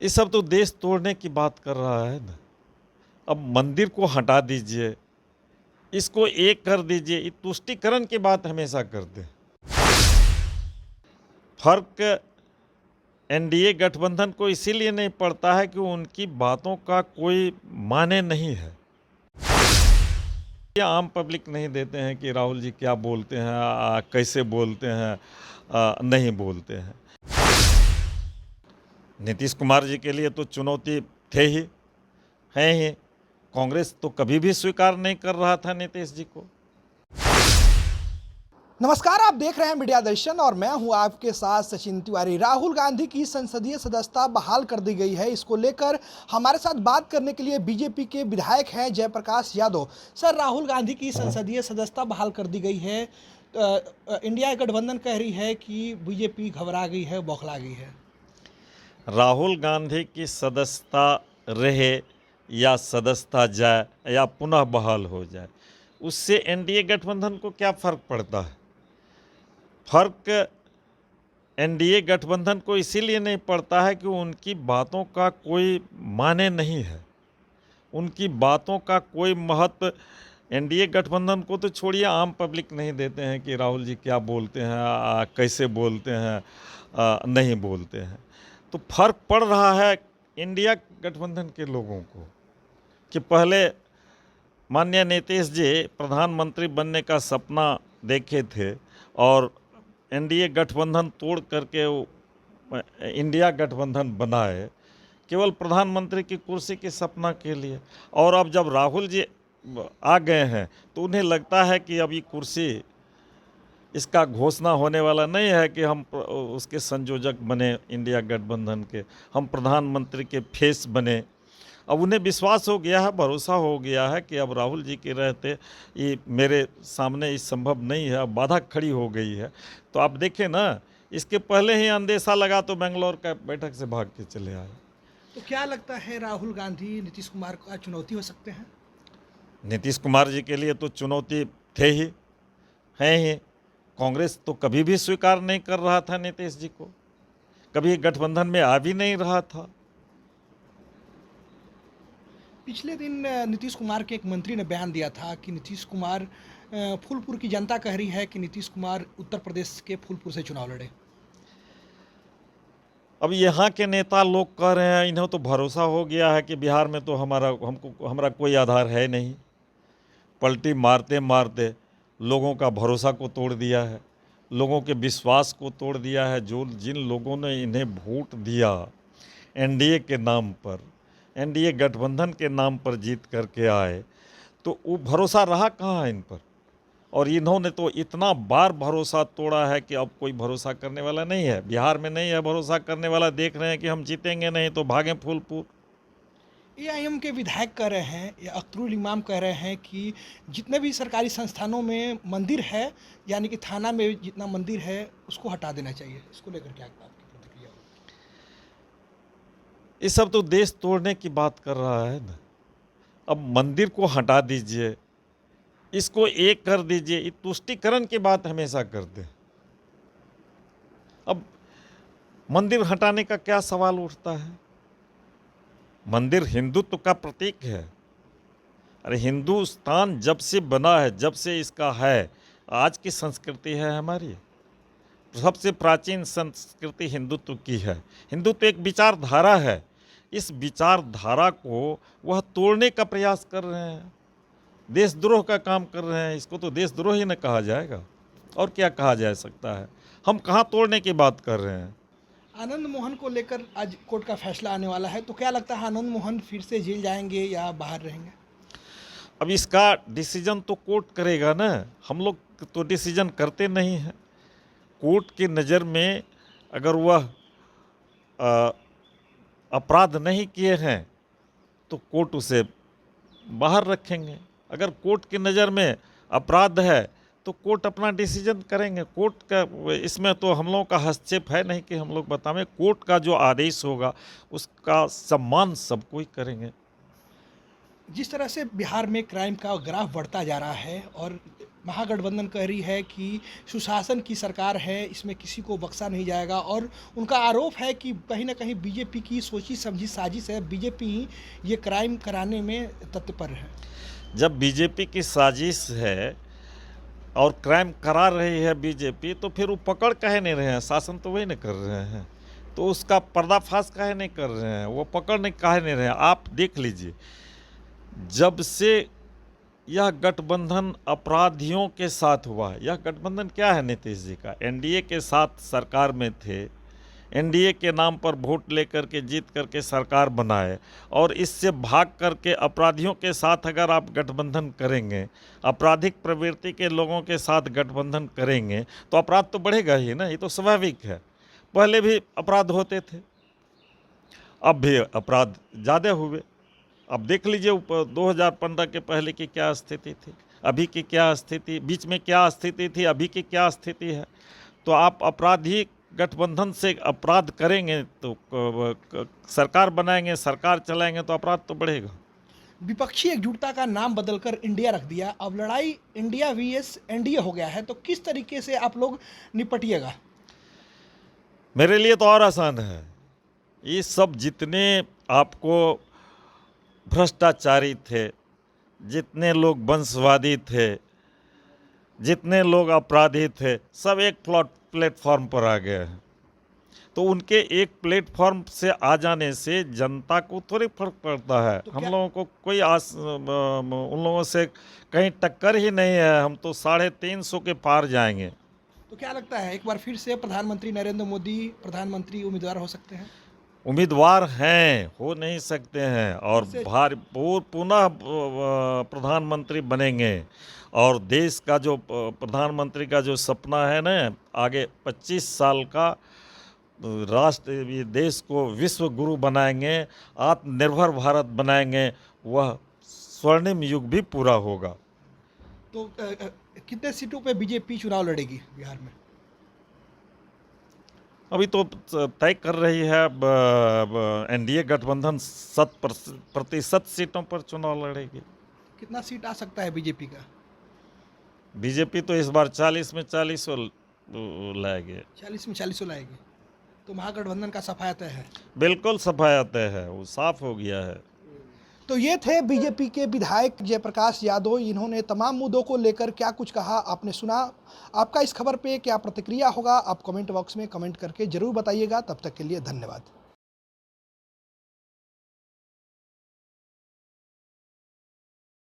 ये सब तो देश तोड़ने की बात कर रहा है ना। अब मंदिर को हटा दीजिए, इसको एक कर दीजिए, ये तुष्टीकरण की बात हमेशा करते हैं। फर्क एनडीए गठबंधन को इसीलिए नहीं पड़ता है कि उनकी बातों का कोई माने नहीं है। ये आम पब्लिक नहीं देते हैं कि राहुल जी क्या बोलते हैं, कैसे बोलते हैं, नहीं बोलते हैं। नीतीश कुमार जी के लिए तो चुनौती थे ही, हैं ही। कांग्रेस तो कभी भी स्वीकार नहीं कर रहा था नीतीश जी को। नमस्कार, आप देख रहे हैं मीडिया दर्शन और मैं हूं आपके साथ सचिन तिवारी। राहुल गांधी की संसदीय सदस्यता बहाल कर दी गई है। इसको लेकर हमारे साथ बात करने के लिए बीजेपी के विधायक हैं जयप्रकाश यादव। सर, राहुल गांधी की संसदीय सदस्यता बहाल कर दी गई है। इंडिया गठबंधन कह रही है कि बीजेपी घबरा गई है, बौखला गई है। राहुल गांधी की सदस्यता रहे या सदस्यता जाए या पुनः बहाल हो जाए, उससे एनडीए गठबंधन को क्या फ़र्क पड़ता है। फर्क एनडीए गठबंधन को इसीलिए नहीं पड़ता है कि उनकी बातों का कोई माने नहीं है, उनकी बातों का कोई महत्व एनडीए गठबंधन को तो छोड़िए, आम पब्लिक नहीं देते हैं कि राहुल जी क्या बोलते हैं, कैसे बोलते हैं, नहीं बोलते हैं। तो फर्क पड़ रहा है इंडिया गठबंधन के लोगों को कि पहले माननीय नीतीश जी प्रधानमंत्री बनने का सपना देखे थे और एनडीए गठबंधन तोड़ करके वो इंडिया गठबंधन बनाए केवल प्रधानमंत्री की कुर्सी के सपना के लिए। और अब जब राहुल जी आ गए हैं तो उन्हें लगता है कि अब ये कुर्सी इसका घोषणा होने वाला नहीं है कि हम उसके संयोजक बने इंडिया गठबंधन के, हम प्रधानमंत्री के फेस बने। अब उन्हें विश्वास हो गया है, भरोसा हो गया है कि अब राहुल जी के रहते ये मेरे सामने ये संभव नहीं है, अब बाधा खड़ी हो गई है। तो आप देखें ना, इसके पहले ही अंदेशा लगा तो बेंगलोर का बैठक से भाग के चले आए। तो क्या लगता है, राहुल गांधी नीतीश कुमार का चुनौती हो सकते हैं? नीतीश कुमार जी के लिए तो चुनौती थे ही, हैं ही। कांग्रेस तो कभी भी स्वीकार नहीं कर रहा था नीतीश जी को, कभी गठबंधन में आ भी नहीं रहा था। पिछले दिन नीतीश कुमार के एक मंत्री ने बयान दिया था कि नीतीश कुमार, फूलपुर की जनता कह रही है कि नीतीश कुमार उत्तर प्रदेश के फूलपुर से चुनाव लड़े। अब यहाँ के नेता लोग कह रहे हैं, इन्हें तो भरोसा हो गया है कि बिहार में तो हमारा कोई आधार है नहीं। पलटी मारते मारते लोगों का भरोसा को तोड़ दिया है, लोगों के विश्वास को तोड़ दिया है। जिन लोगों ने इन्हें वोट दिया एनडीए के नाम पर, एनडीए गठबंधन के नाम पर जीत करके आए, तो वो भरोसा रहा कहाँ इन पर। और इन्होंने तो इतना बार भरोसा तोड़ा है कि अब कोई भरोसा करने वाला नहीं है। बिहार में नहीं है भरोसा करने वाला, देख रहे हैं कि हम जीतेंगे नहीं तो भागें फूलपुर। एआईएम के विधायक कह रहे हैं, या अख्तरुल इमाम कह रहे हैं कि जितने भी सरकारी संस्थानों में मंदिर है, यानी कि थाना में जितना मंदिर है उसको हटा देना चाहिए। इसको लेकर क्या आपकी प्रतिक्रिया? ये सब तो देश तोड़ने की बात कर रहा है ना। अब मंदिर को हटा दीजिए, इसको एक कर दीजिए, ये तुष्टीकरण की बात हमेशा करते हैं। अब मंदिर हटाने का क्या सवाल उठता है। मंदिर हिंदुत्व का प्रतीक है। अरे हिंदुस्तान जब से बना है, जब से इसका है, आज की संस्कृति है हमारी, सबसे प्राचीन संस्कृति हिंदुत्व की है। हिंदुत्व एक विचारधारा है, इस विचारधारा को वह तोड़ने का प्रयास कर रहे हैं, देशद्रोह का काम कर रहे हैं। इसको तो देशद्रोह ही न कहा जाएगा, और क्या कहा जा सकता है। हम कहाँ तोड़ने की बात कर रहे हैं। आनंद मोहन को लेकर आज कोर्ट का फैसला आने वाला है, तो क्या लगता है आनंद मोहन फिर से जेल जाएंगे या बाहर रहेंगे? अब इसका डिसीजन तो कोर्ट करेगा ना, हम लोग तो डिसीजन करते नहीं हैं। कोर्ट की नज़र में अगर वह अपराध नहीं किए हैं तो कोर्ट उसे बाहर रखेंगे। अगर कोर्ट की नज़र में अपराध है तो कोर्ट अपना डिसीजन करेंगे। कोर्ट का इसमें तो हम लोगों का हस्तक्षेप है नहीं कि हम लोग बतावें। कोर्ट का जो आदेश होगा उसका सम्मान सब कोई करेंगे। जिस तरह से बिहार में क्राइम का ग्राफ बढ़ता जा रहा है और महागठबंधन कह रही है कि सुशासन की सरकार है, इसमें किसी को बख्शा नहीं जाएगा और उनका आरोप है कि कहीं ना कहीं बीजेपी की सोची समझी साजिश है, बीजेपी ही ये क्राइम कराने में तत्पर है। जब बीजेपी की साजिश है और क्राइम करा रही है बीजेपी, तो फिर वो पकड़ काहे नहीं रहे हैं? शासन तो वही नहीं कर रहे हैं, तो उसका पर्दाफाश काहे नहीं कर रहे हैं? वो पकड़ नहीं काहे नहीं रहे हैं? आप देख लीजिए, जब से यह गठबंधन अपराधियों के साथ हुआ, यह गठबंधन क्या है नीतीश जी का? एनडीए के साथ सरकार में थे, एनडीए के नाम पर वोट लेकर के जीत करके सरकार बनाए, और इससे भाग करके अपराधियों के साथ अगर आप गठबंधन करेंगे, आपराधिक प्रवृत्ति के लोगों के साथ गठबंधन करेंगे, तो अपराध तो बढ़ेगा ही ना। ये तो स्वाभाविक है। पहले भी अपराध होते थे, अब भी अपराध ज़्यादा हुए। अब देख लीजिए 2015 के पहले की क्या स्थिति थी, अभी की क्या स्थिति, बीच में क्या स्थिति थी, अभी की क्या स्थिति है। तो आप अपराधी गठबंधन से अपराध करेंगे तो सरकार बनाएंगे, सरकार चलाएंगे, तो अपराध तो बढ़ेगा। विपक्षी एकजुटता का नाम बदलकर इंडिया रख दिया, अब लड़ाई इंडिया वीएस एनडीए हो गया है, तो किस तरीके से आप लोग निपटिएगा? मेरे लिए तो और आसान है। ये सब जितने आपको भ्रष्टाचारी थे, जितने लोग वंशवादी थे, जितने लोग अपराधी थे, सब एक प्लेटफॉर्म पर आ गए हैं। तो उनके एक प्लेटफॉर्म से आ जाने से जनता को थोड़ी फर्क पड़ता है। तो हम क्या- लोगों को कोई उन लोगों से कहीं टक्कर ही नहीं है। हम तो 350 के पार जाएंगे। तो क्या लगता है, एक बार फिर से प्रधानमंत्री नरेंद्र मोदी प्रधानमंत्री उम्मीदवार हो सकते हैं? उम्मीदवार हैं, हो नहीं सकते हैं, और इससे- पुनः प्रधानमंत्री बनेंगे। और देश का जो प्रधानमंत्री का जो सपना है ना, आगे 25 साल का राष्ट्र, ये देश को विश्व गुरु बनाएंगे, आत्मनिर्भर भारत बनाएंगे, वह स्वर्णिम युग भी पूरा होगा। तो कितने सीटों पे बीजेपी चुनाव लड़ेगी बिहार में? अभी तो तय कर रही है एनडीए गठबंधन 100% सीटों पर चुनाव लड़ेगी। कितना सीट आ सकता है बीजेपी का? बीजेपी तो इस बार 40 में 40 लाएगी। 40 में 40 लाएगी, तो महागठबंधन का सफाया तय है। बिल्कुल सफाया तय है, वो साफ हो गया है। तो ये थे बीजेपी के विधायक जयप्रकाश यादव। इन्होंने तमाम मुद्दों को लेकर क्या कुछ कहा आपने सुना। आपका इस खबर पे क्या प्रतिक्रिया होगा, आप कमेंट बॉक्स में कमेंट करके जरूर बताइएगा। तब तक के लिए धन्यवाद।